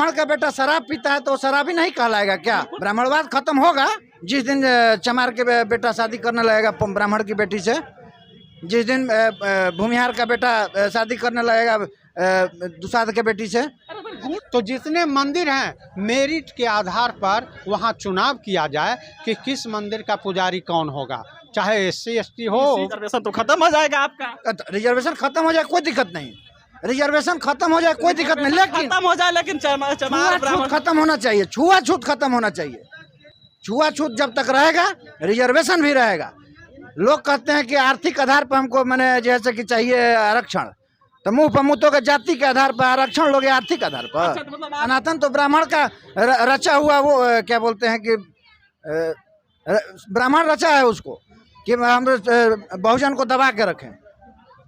ब्राह्मण का बेटा शराब पीता है तो शराबी नहीं कहलाएगा क्या? ब्राह्मणवाद खत्म होगा जिस दिन चमार के बेटा शादी करने लगेगा ब्राह्मण की बेटी से, जिस दिन भूमिहार का बेटा शादी करने लगेगा दुसाध के बेटी से। तो जितने मंदिर हैं मेरिट के आधार पर वहाँ चुनाव किया जाए कि किस मंदिर का पुजारी कौन होगा, चाहे SC ST हो। रिजर्वेशन तो खत्म हो जाएगा आपका। रिजर्वेशन खत्म हो जाए कोई दिक्कत नहीं, रिजर्वेशन खत्म हो जाए कोई दिक्कत नहीं, लेकिन खत्म हो जाए, लेकिन छुआछूत खत्म होना चाहिए, छुआछूत खत्म होना चाहिए। छुआछूत जब तक रहेगा रिजर्वेशन भी रहेगा। लोग कहते हैं कि आर्थिक आधार पर हमको मैंने जैसे कि चाहिए आरक्षण, तो मुंह पर मुँह तो जाति के आधार पर आरक्षण लोगे, आर्थिक आधार पर। सनातन तो ब्राह्मण का रचा हुआ, वो क्या बोलते हैं कि ब्राह्मण रचा है उसको कि हम बहुजन को दबा के रखें।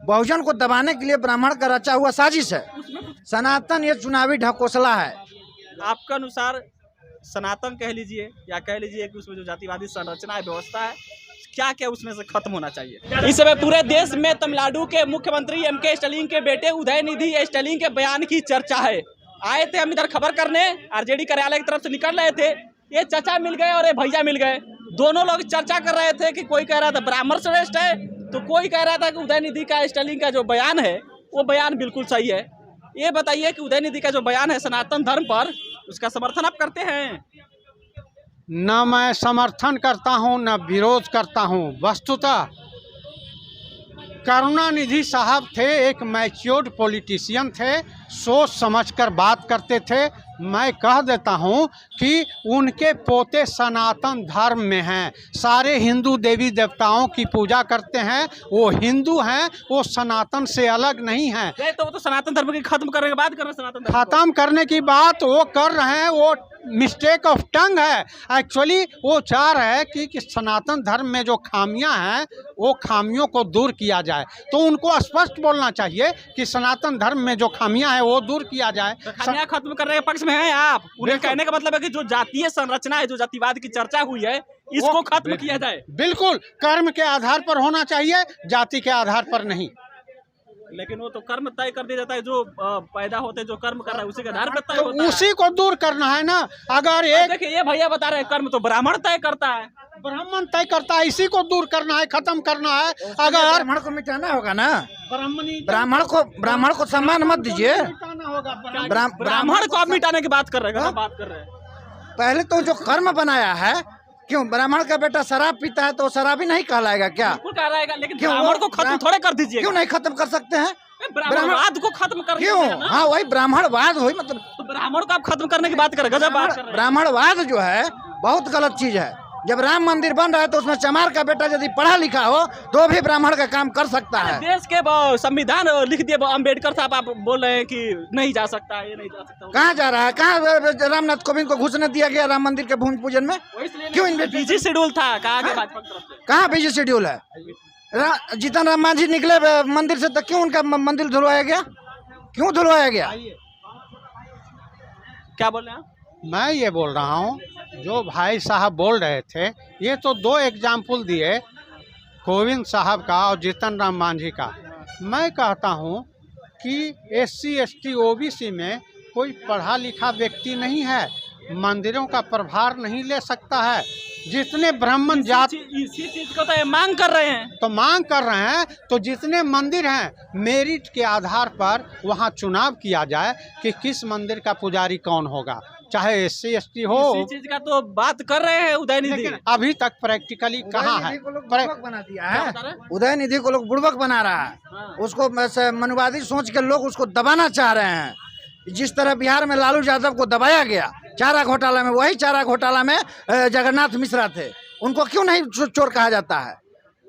बहुजन को दबाने के लिए ब्राह्मण का रचा हुआ साजिश है। सनातन ये चुनावी ढकोसला है। आपका अनुसार सनातन कह लीजिए या कह लीजिए कि उसमें जो जातिवादी संरचना है, व्यवस्था है, क्या क्या उसमें से खत्म होना चाहिए? इस समय पूरे देश में तमिलनाडु के मुख्यमंत्री MK स्टालिन के बेटे उदयनिधि स्टालिन के बयान की चर्चा है। आए थे हम इधर खबर करने, RJD कार्यालय की तरफ से निकल रहे थे, ये चाचा मिल गए और ये भैया मिल गए। दोनों लोग चर्चा कर रहे थे कि कोई कह रहा था ब्राह्मण श्रेष्ठ है, तो कोई कह रहा था कि उदयनिधि का स्टालिन का जो बयान है वो बयान बिल्कुल सही है। ये बताइए कि उदयनिधि का जो बयान है सनातन धर्म पर, उसका समर्थन आप करते हैं? न मैं समर्थन करता हूं न विरोध करता हूं। वस्तुतः करुणानिधि साहब थे, एक मैच्योर्ड पॉलिटिशियन थे, सोच समझकर बात करते थे। मैं कह देता हूं कि उनके पोते सनातन धर्म में हैं, सारे हिंदू देवी देवताओं की पूजा करते हैं, वो हिंदू हैं, वो सनातन से अलग नहीं हैं। तो वो तो सनातन धर्म की खत्म करने की बात कर रहे हैं। सनातन धर्म खत्म करने की बात वो कर रहे हैं, वो मिस्टेक ऑफ टंग है। एक्चुअली वो चाह रहे हैं कि सनातन धर्म में जो खामियां हैं वो खामियों को दूर किया जाए। तो उनको स्पष्ट बोलना चाहिए कि सनातन धर्म में जो खामियां हैं वो दूर किया जाए। तो खामियां खत्म करने के पक्ष में हैं आप? पूरे कहने का मतलब है कि जो जातीय संरचना है, जो जातिवाद की चर्चा हुई है, इसको खत्म किया जाए। बिल्कुल, कर्म के आधार पर होना चाहिए, जाति के आधार पर नहीं। लेकिन वो तो कर्म तय कर दिया जाता है, जो पैदा होते हैं, जो कर्म कर रहा है उसी के आधार पर तय तो होता है। उसी को दूर करना है ना। अगर एक देखिए ये भैया बता रहे हैं कर्म तो ब्राह्मण तय करता है, ब्राह्मण तय करता है, इसी को दूर करना है, खत्म करना है। अगर ब्राह्मण को मिटाना होगा ना, ब्राह्मण को सम्मान मत दीजिए। ब्राह्मण को आप मिटाने की बात कर रहे हैं, बात कर रहे हैं। पहले तो जो कर्म बनाया है, क्यों ब्राह्मण का बेटा शराब पीता है तो शराबी नहीं कहलाएगा क्या? बिल्कुल कहलाएगा, लेकिन क्यों ब्राह्मण को खत्म थोड़े कर दीजिए। क्यों नहीं खत्म कर सकते हैं? ब्राह्मणवाद को खत्म कर क्यों? हाँ वही ब्राह्मणवाद हुई, मतलब तो ब्राह्मण को आप खत्म करने की बात कर रहे हैं, गजब बात कर रहे हैं। ब्राह्मणवाद जो है बहुत गलत चीज है। जब राम मंदिर बन रहा है तो उसमें चमार का बेटा यदि पढ़ा लिखा हो तो भी ब्राह्मण का काम कर सकता है। देश के संविधान लिख दिए अम्बेडकर साहब, आप बोल रहे हैं कि नहीं जा सकता, ये नहीं जा सकता। कहाँ जा रहा है? कहाँ रामनाथ कोविंद को घुसने दिया गया राम मंदिर के भूमि पूजन में? क्यों बिजी शेड्यूल था, कहाँ बिजी शेड्यूल है? जीतन राम मांझी निकले मंदिर से तो क्यों उनका मंदिर धुलवाया गया? क्यों धुलवाया गया? क्या बोल रहे हैं? मैं ये बोल रहा हूँ, जो भाई साहब बोल रहे थे, ये तो दो एग्जाम्पल दिए, कोविंद साहब का और जीतन राम मांझी का। मैं कहता हूँ कि SC ST OBC में कोई पढ़ा लिखा व्यक्ति नहीं है, मंदिरों का प्रभार नहीं ले सकता है। जितने ब्राह्मण जाति इसी चीज को तो मांग कर रहे हैं, तो मांग कर रहे हैं, तो जितने मंदिर हैं मेरिट के आधार पर वहाँ चुनाव किया जाए कि किस मंदिर का पुजारी कौन होगा, चाहे SC ST हो। इसी चीज का तो बात कर रहे हैं उदयनिधि। लेकिन अभी तक प्रैक्टिकली कहाँ है? बना दिया है उदयनिधि को, लोग बुड़बक बना रहा है उसको। मनुवादी सोच के लोग उसको दबाना चाह रहे हैं। जिस तरह बिहार में लालू यादव को दबाया गया चारा घोटाला में, वही चारा घोटाला में जगन्नाथ मिश्रा थे। उनको क्यों नहीं चोर कहा जाता है?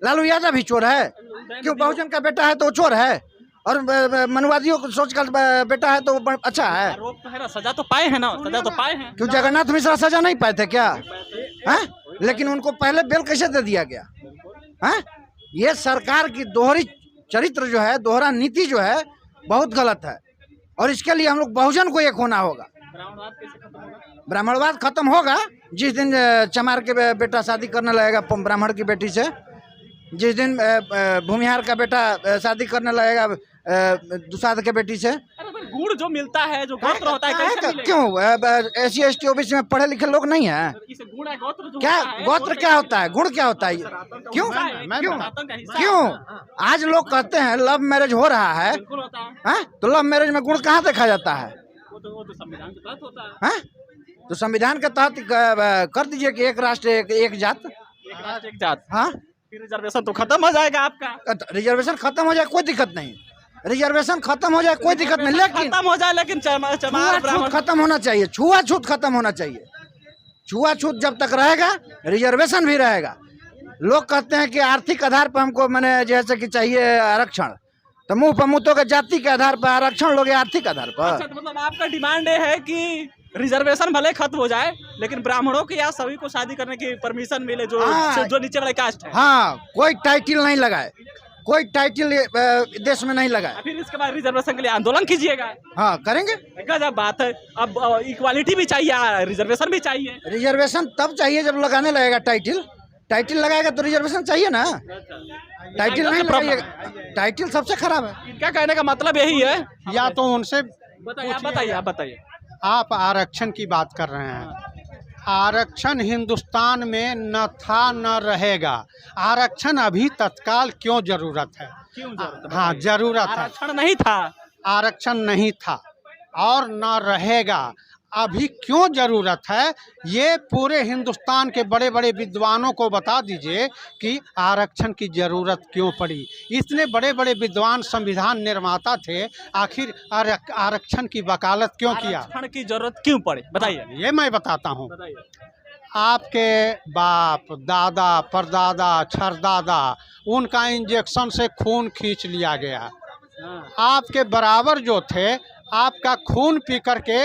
लालू यादव भी चोर है क्यों? बहुजन का बेटा है तो चोर है, और मनुवादियों को सोच कर बेटा है तो अच्छा है। आरोप तो है ना, सजा तो पाए हैं ना, सजा तो पाए हैं। क्यों जगन्नाथ मिश्रा सजा नहीं पाए थे क्या? हैं? लेकिन उनको पहले बेल कैसे दे दिया गया? हैं? ये सरकार की दोहरी चरित्र जो है, दोहरा नीति जो है, बहुत गलत है। और इसके लिए हम लोग बहुजन को एक होना होगा। ब्राह्मणवाद खत्म होगा जिस दिन चमार के बेटा शादी करने लगेगा ब्राह्मण की बेटी से, जिस दिन भूमिहार का बेटा शादी करने लगेगा दुसाध के बेटी से। फिर गुड़ जो मिलता है, जो गोत्र होता है, कैसे मिलेगा? क्यों SC ST OBC में पढ़े लिखे लोग नहीं है? इसे गुड़ है, गोत्र जो क्या होता है, गोत्र क्या होता है, गुण क्या होता है? क्यों क्यों क्यों आज लोग कहते हैं लव मैरिज हो रहा है, बिल्कुल होता है, हैं? तो लव मैरिज में गुण कहाँ देखा जाता है? वो तो संविधान के तहत होता है। हैं? तो संविधान के तहत कर दीजिए कि एक राष्ट्र एक जात। एक राष्ट्र एक जात, हाँ, फिर रिजर्वेशन तो खत्म हो जाएगा आपका। रिजर्वेशन खत्म हो जाए कोई दिक्कत नहीं, रिजर्वेशन खत्म हो जाए कोई दिक्कत नहीं, लेकिन खत्म हो जाए, लेकिन चमार छुआछूत ब्राह्मण खत्म होना चाहिए, छुआछूत खत्म होना चाहिए। छुआछूत जब तक रहेगा रिजर्वेशन भी रहेगा। लोग कहते हैं कि आर्थिक आधार पर हमको मैंने जैसे कि चाहिए आरक्षण, तो मुंह पर मुँह तो जाति के आधार पर आरक्षण लोगे, आर्थिक आधार पर। अच्छा, तो मतलब आपका डिमांड ये है कि रिजर्वेशन भले खत्म हो जाए, लेकिन ब्राह्मणों के यहाँ सभी को शादी करने की परमिशन मिले, जो हाँ। जो नीचे वाले कास्ट है। हाँ, कोई टाइटल नहीं लगाए, कोई टाइटल देश में नहीं लगाए। फिर इसके बाद रिजर्वेशन के लिए आंदोलन कीजिएगा। हाँ, करेंगे। गजब बात है। अब इक्वालिटी भी चाहिए, रिजर्वेशन भी चाहिए। रिजर्वेशन तब चाहिए जब लगाने लगेगा टाइटल, टाइटल लगाएगा तो रिजर्वेशन चाहिए ना। टाइटल नहीं लगाइएगा, टाइटल सबसे खराब है। इनका कहने का मतलब यही है। या तो उनसे बताइए, आप बताइए, आप बताइए। आप आरक्षण की बात कर रहे हैं, आरक्षण हिंदुस्तान में न था न रहेगा। आरक्षण अभी तत्काल क्यों जरूरत है? क्यों जरूरत है? हाँ, जरूरत है। आरक्षण नहीं था, आरक्षण नहीं था और न रहेगा। अभी क्यों जरूरत है, ये पूरे हिंदुस्तान के बड़े बड़े विद्वानों को बता दीजिए कि आरक्षण की जरूरत क्यों पड़ी। इतने बड़े बड़े विद्वान संविधान निर्माता थे, आखिर आरक्षण की वकालत क्यों किया? आरक्षण की जरूरत क्यों पड़ी, बताइए। ये मैं बताता हूँ। बताइए। आपके बाप दादा परदादा छरदादा उनका इंजेक्शन से खून खींच लिया गया। आपके बराबर जो थे, आपका खून पी करके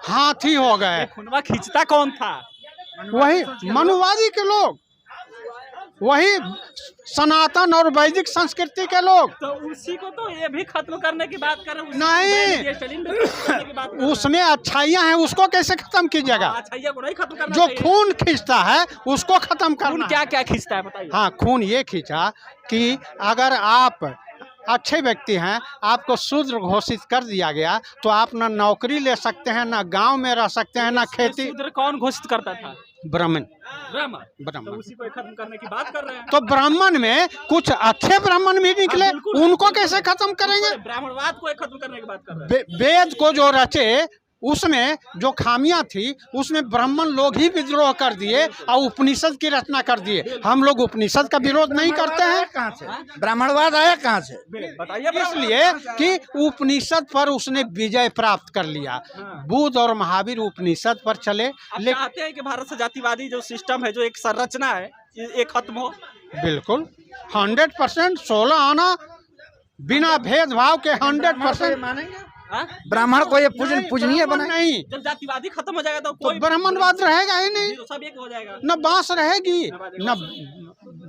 हाथी हो गए। खूनवा खींचता कौन था? वही मनुवादी के लोग, वही सनातन और वैदिक संस्कृति के लोग। तो उसी को तो ये भी खत्म करने की बात कर रहे हैं। नहीं, स्टालिन भी खत्म करने की बात कर रहे हैं। उसमें अच्छाइयाँ हैं, उसको कैसे खत्म कीजिएगा? अच्छाइयाँ को नहीं खत्म करना जो चाहिए। खून खींचता है उसको खत्म खून करना। क्या क्या खींचता है, बताइए। हाँ, खून ये खींचा कि अगर आप अच्छे व्यक्ति हैं, आपको शूद्र घोषित कर दिया गया, तो आप ना नौकरी ले सकते हैं, ना गांव में रह सकते हैं, ना खेती। शूद्र कौन घोषित करता था? ब्राह्मण। ब्राह्मण। तो ब्राह्मण उसी को खत्म करने की बात कर रहे हैं। तो ब्राह्मण में कुछ अच्छे ब्राह्मण भी निकले, हाँ, बिल्कुल। उनको कैसे खत्म करेंगे? ब्राह्मणवाद को खत्म करने की बात कर रहे हैं। वेद को जो रचे उसमें जो खामियां थी, उसमें ब्राह्मण लोग ही विद्रोह कर दिए और उपनिषद की रचना कर दिए। हम लोग उपनिषद का विरोध नहीं करते हैं। कहाँ से ब्राह्मणवाद आया, कहाँ से? बताइए। इसलिए कि उपनिषद पर उसने विजय प्राप्त कर लिया। बुद्ध और महावीर उपनिषद पर चले। आप चाहते हैं कि भारत से जातिवादी जो सिस्टम है, जो एक संरचना है, ये खत्म हो? बिल्कुल 100%। 16 आना बिना भेदभाव के 100% मानेंगे हाँ? ब्राह्मण को ये पूजनीय बनाए। नहीं, जब जातिवादी खत्म हो जाएगा तो तो कोई ब्राह्मणवाद रहेगा ही नहीं, तो सब एक हो जाएगा। न बांस रहेगी, न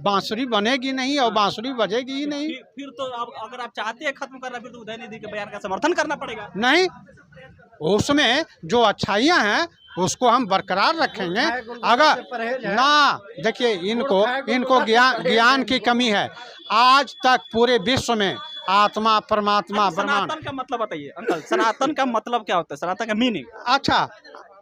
बांसुरी बनेगी नहीं और बांसुरी बजेगी ही नहीं। फिर तो अब अगर आप चाहते हैं खत्म करना, फिर तो उदयनिधि के बयान का समर्थन करना पड़ेगा। नहीं, उसमें जो अच्छाइयाँ हैं उसको हम बरकरार रखेंगे। अगर ना, देखिए इनको ज्ञान की कमी है। आज तक पूरे विश्व में आत्मा परमात्मा ब्रह्मांड। सनातन का मतलब बताइए अंकल, सनातन का मतलब क्या होता है? सनातन का मीनिंग? अच्छा,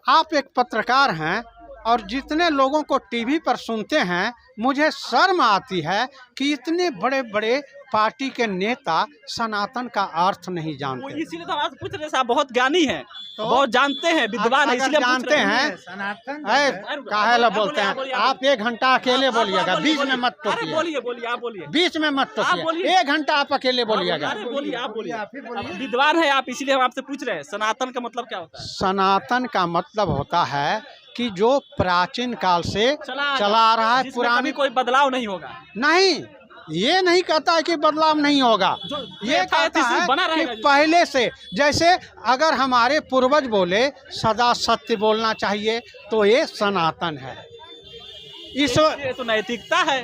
आप एक पत्रकार हैं और जितने लोगों को टीवी पर सुनते हैं, मुझे शर्म आती है कि इतने बड़े बड़े पार्टी के नेता सनातन का अर्थ नहीं जानते। इसीलिए तो आप पूछ रहे हैं, आप बहुत ज्ञानी हैं, तो बहुत जानते हैं, विद्वान हैं, इसलिए जानते हैं। सनातन काहे ला बोलते हैं आप? 1 घंटा अकेले बोलिएगा, बीच में मत टोकिए। बोलिए, आप बोलिए, बीच में मत टोकिए। 1 घंटा आप अकेले बोलिएगा। बोलिए, आप बोलिए, आप विद्वान हैं आप, इसीलिए हम आपसे पूछ रहे हैं सनातन का मतलब क्या होता है? सनातन का मतलब होता है कि जो प्राचीन काल से चला रहा है, पुरानी, कोई बदलाव नहीं होगा। नहीं, ये नहीं कहता है कि बदलाव नहीं होगा, ये कहता है कि पहले से, जैसे अगर हमारे पूर्वज बोले सदा सत्य बोलना चाहिए, तो ये सनातन है। ये तो नैतिकता है।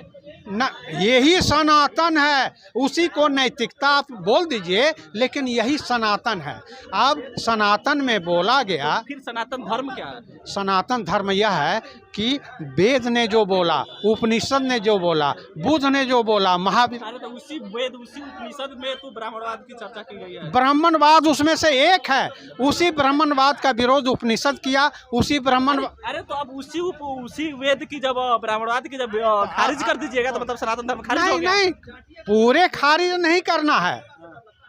न यही सनातन है, उसी को नैतिकता आप बोल दीजिए, लेकिन यही सनातन है। अब सनातन में बोला गया, फिर सनातन धर्म क्या है? सनातन धर्म यह है कि वेद ने जो बोला, उपनिषद ने जो बोला, बुद्ध ने जो बोला, महावीर, अरे तो उसी वेद उसी उपनिषद में तो ब्राह्मणवाद की चर्चा की गई है। ब्राह्मणवाद उसमें से एक है। उसी ब्राह्मणवाद का विरोध उपनिषद किया, उसी ब्राह्मण। अरे तो अब उसी वेद की जब ब्राह्मणवाद की जब खारिज कर दीजिएगा तो मतलब सनातन धर्म खारिज हो नहीं गया? नहीं, पूरे खारिज नहीं करना है।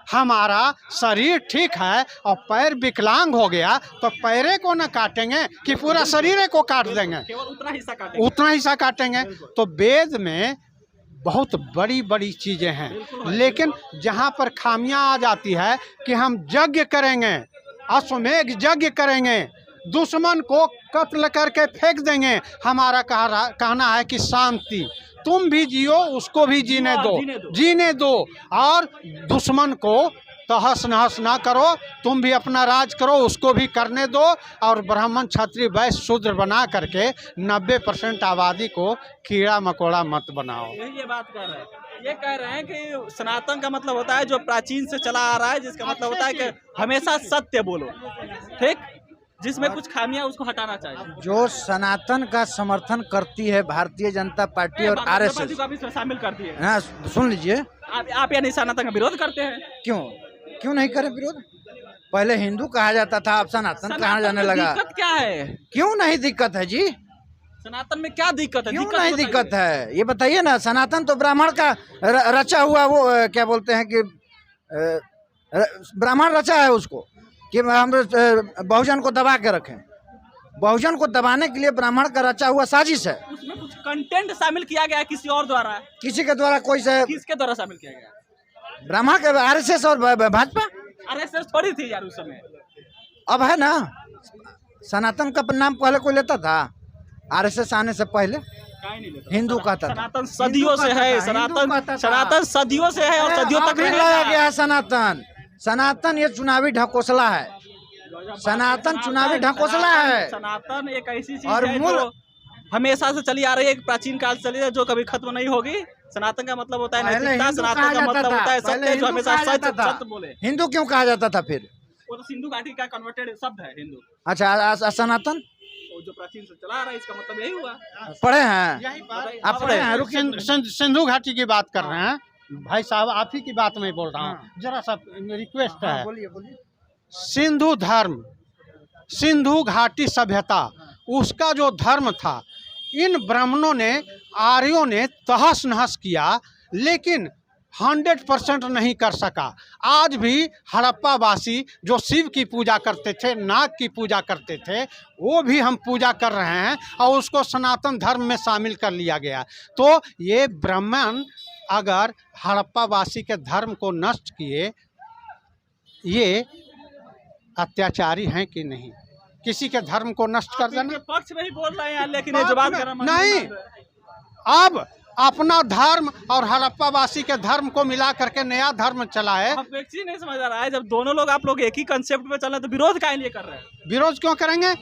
हमारा शरीर ठीक है और पैर विकलांग हो गया तो पैरे को न काटेंगे कि पूरा शरीर को काट देंगे? केवल उतना हिस्सा काटेंगे। उतना हिस्सा काटेंगे। तो वेद में बहुत बड़ी बड़ी चीज़ें हैं, लेकिन जहाँ पर खामियां आ जाती है कि हम यज्ञ करेंगे, अश्वमेध यज्ञ करेंगे, दुश्मन को कत्ल करके फेंक देंगे। हमारा कहना है कि शांति, तुम भी जियो, उसको भी जीने दो और दुश्मन को तहस नहस ना करो, तुम भी अपना राज करो, उसको भी करने दो। और ब्राह्मण क्षत्रिय वैश्य शूद्र बना करके 90% आबादी को कीड़ा मकोड़ा मत बनाओ। ये बात कर रहे हैं, ये कह रहे हैं कि सनातन का मतलब होता है जो प्राचीन से चला आ रहा है, जिसका मतलब होता है कि हमेशा सत्य बोलो, ठीक, जिसमें कुछ खामियां उसको हटाना चाहिए। जो सनातन का समर्थन करती है भारतीय जनता पार्टी और आरएसएस को भी इसमें शामिल कर दिए। हाँ, सुन लीजिए। आप यानी सनातन का विरोध करते हैं? क्यों नहीं करें विरोध? पहले हिंदू कहा जाता था, अब सनातन कहा जाने लगा। दिक्कत क्या है? क्यों नहीं दिक्कत है जी? सनातन में क्या दिक्कत है? क्यों नहीं दिक्कत है ये बताइए ना। सनातन तो ब्राह्मण का रचा हुआ, वो क्या बोलते हैं कि ब्राह्मण रचा है उसको कि हम बहुजन को दबा के रखें। बहुजन को दबाने के लिए ब्राह्मण का रचा हुआ साजिश है। उसमें कुछ कंटेंट शामिल किया गया है किसी और द्वारा? किसी के द्वारा? कोई से? किसके द्वारा शामिल किया गया? ब्राह्मण के, आरएसएस और भाजपा। आरएसएस थोड़ी थी यार उस समय। अब है ना। सनातन का नाम पहले कोई लेता था? आरएसएस आने से पहले हिंदू कहता था। सनातन सदियों से है, सनातन सदियों से है और सदियों तक लाया गया है सनातन। सनातन ये चुनावी ढकोसला है। सनातन चुनावी ढकोसला है। सनातन एक ऐसी चीज और है जो हमेशा से चली आ रही है, प्राचीन काल से चली है, जो कभी खत्म नहीं होगी। सनातन का मतलब होता है नैतिकता, सनातन का मतलब होता है सत्य, जो हमेशा सत्य बोले। हिंदू क्यों कहा जाता था फिर? वो तो सिंधु घाटी का कन्वर्टेड शब्द है हिंदू। अच्छा, सनातन जो प्राचीन से चला आ रहा है, इसका मतलब यही हुआ। पढ़े हैं आप? पढ़े हैं? सिंधु घाटी की बात कर रहे हैं भाई साहब, आप ही की बात में बोल रहा हूँ। जरा सा रिक्वेस्ट है। बोलिए। सिंधु धर्म, सिंधु घाटी सभ्यता, उसका जो धर्म था, इन ब्राह्मणों ने, आर्यों ने तहस नहस किया, लेकिन 100% नहीं कर सका। आज भी हड़प्पा वासी जो शिव की पूजा करते थे, नाग की पूजा करते थे, वो भी हम पूजा कर रहे हैं और उसको सनातन धर्म में शामिल कर लिया गया। तो ये ब्राह्मण अगर हड़प्पा वासी के धर्म को नष्ट किए, ये अत्याचारी हैं कि नहीं? किसी के धर्म को नष्ट कर देना। पक्ष में ही बोल रहे हैं, लेकिन ये जो बात कर रहे हैं नहीं, अब अपना धर्म और हड़प्पा वासी के धर्म को मिला करके नया धर्म चलाए। व्यक्ति नहीं समझ आ रहा है, जब दोनों लोग आप लोग एक ही कंसेप्ट पे चल रहे हैं तो विरोध काहे लिए कर रहे हैं? विरोध क्यों करेंगे?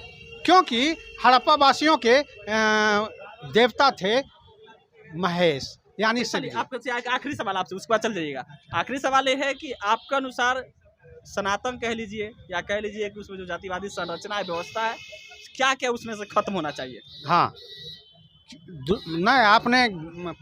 क्योंकि हड़प्पा वासियों के देवता थे महेश, यानी आपका आखिरी सवाल आपसे, उसके बाद चल जाइएगा। आखिरी सवाल ये है कि आपका अनुसार सनातन कह लीजिए या कह लीजिए कि उसमें जो जातिवादी संरचना है, व्यवस्था है, क्या क्या उसमें से खत्म होना चाहिए? हाँ, नहीं, आपने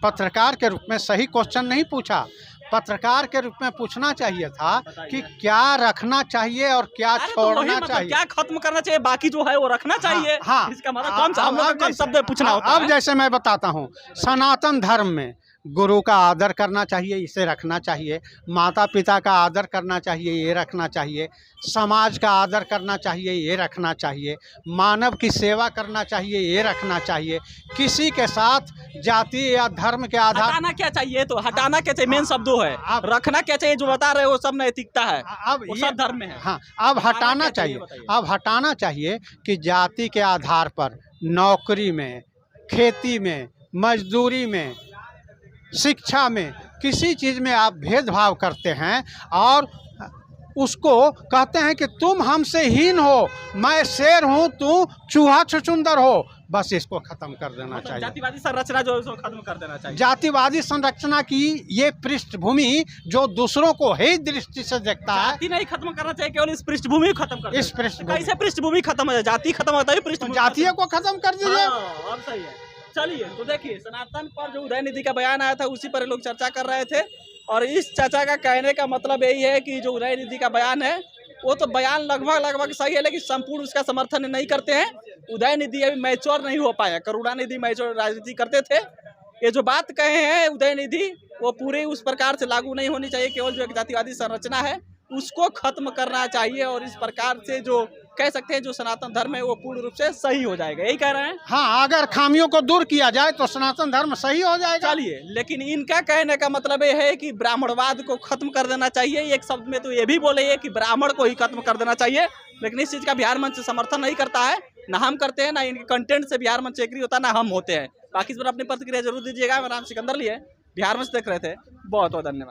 पत्रकार के रूप में सही क्वेश्चन नहीं पूछा। पत्रकार के रूप में पूछना चाहिए था कि क्या रखना चाहिए और क्या छोड़ना चाहिए। क्या खत्म करना चाहिए, बाकी जो है वो रखना चाहिए। हाँ, इसका मतलब कौन शब्द पूछना होता है? अब जैसे मैं बताता हूँ, सनातन धर्म में गुरु का आदर करना चाहिए, इसे रखना चाहिए। माता पिता का आदर करना चाहिए, ये रखना चाहिए। समाज का आदर करना चाहिए, ये रखना चाहिए। मानव की सेवा करना चाहिए, ये रखना चाहिए। किसी के साथ जाति या धर्म के आधार हटाना क्या चाहिए? तो हटाना क्या चाहिए मेन शब्दों है। रखना क्या चाहिए जो बता रहे हो सब नैतिकता है, अब वो सब धर्म में है। हाँ, अब हटाना चाहिए। अब हटाना चाहिए कि जाति के आधार पर नौकरी में, खेती में, मजदूरी में, शिक्षा में, किसी चीज़ में आप भेदभाव करते हैं और उसको कहते हैं कि तुम हमसे हीन हो, मैं शेर हूँ, तू चूहा छुछुंदर हो। बस इसको खत्म कर देना मतलब चाहिए। जातिवादी संरचना जो है उसको खत्म कर देना चाहिए। जातिवादी संरचना की ये पृष्ठभूमि जो दूसरों को ही दृष्टि से देखता है, जाति नहीं खत्म करना चाहिए, केवल इस पृष्ठभूमि को खत्म कर इस पृष्ठभूमि कैसे पृष्ठभूमि खत्म हो जाए? जाति खत्म होता है पृष्ठभूमि जातीय को खत्म कर दीजिए। हाँ, अब सही है। चलिए तो देखिए, सनातन पर जो उदयनिधि का बयान आया था उसी पर लोग चर्चा कर रहे थे, और इस चर्चा का कहने का मतलब यही है कि जो उदयनिधि का बयान है वो तो बयान लगभग सही है, लेकिन संपूर्ण उसका समर्थन नहीं करते हैं। उदयनिधि अभी मैच्योर नहीं हो पाया, करुणानिधि मैच्योर राजनीति करते थे। ये जो बात कहे हैं उदयनिधि वो पूरे उस प्रकार से लागू नहीं होनी चाहिए। केवल जो एक जातिवादी संरचना है उसको खत्म करना चाहिए, और इस प्रकार से जो कह सकते हैं जो सनातन धर्म है वो पूर्ण रूप से सही हो जाएगा, यही कह रहे हैं। हाँ, अगर खामियों को दूर किया जाए तो सनातन धर्म सही हो जाएगा। चलिए, लेकिन इनका कहने का मतलब ये है कि ब्राह्मणवाद को खत्म कर देना चाहिए। एक शब्द में तो ये भी बोले है कि ब्राह्मण को ही खत्म कर देना चाहिए, लेकिन इस चीज का बिहार मंच समर्थन नहीं करता है। ना हम करते हैं, ना इनके कंटेंट से बिहार मंच एग्री होता है, ना हम होते हैं। बाकी इस पर अपनी प्रतिक्रिया जरूर दीजिएगा। मेरा नाम सिकंदर ली है, बिहार मंच देख रहे थे। बहुत बहुत धन्यवाद।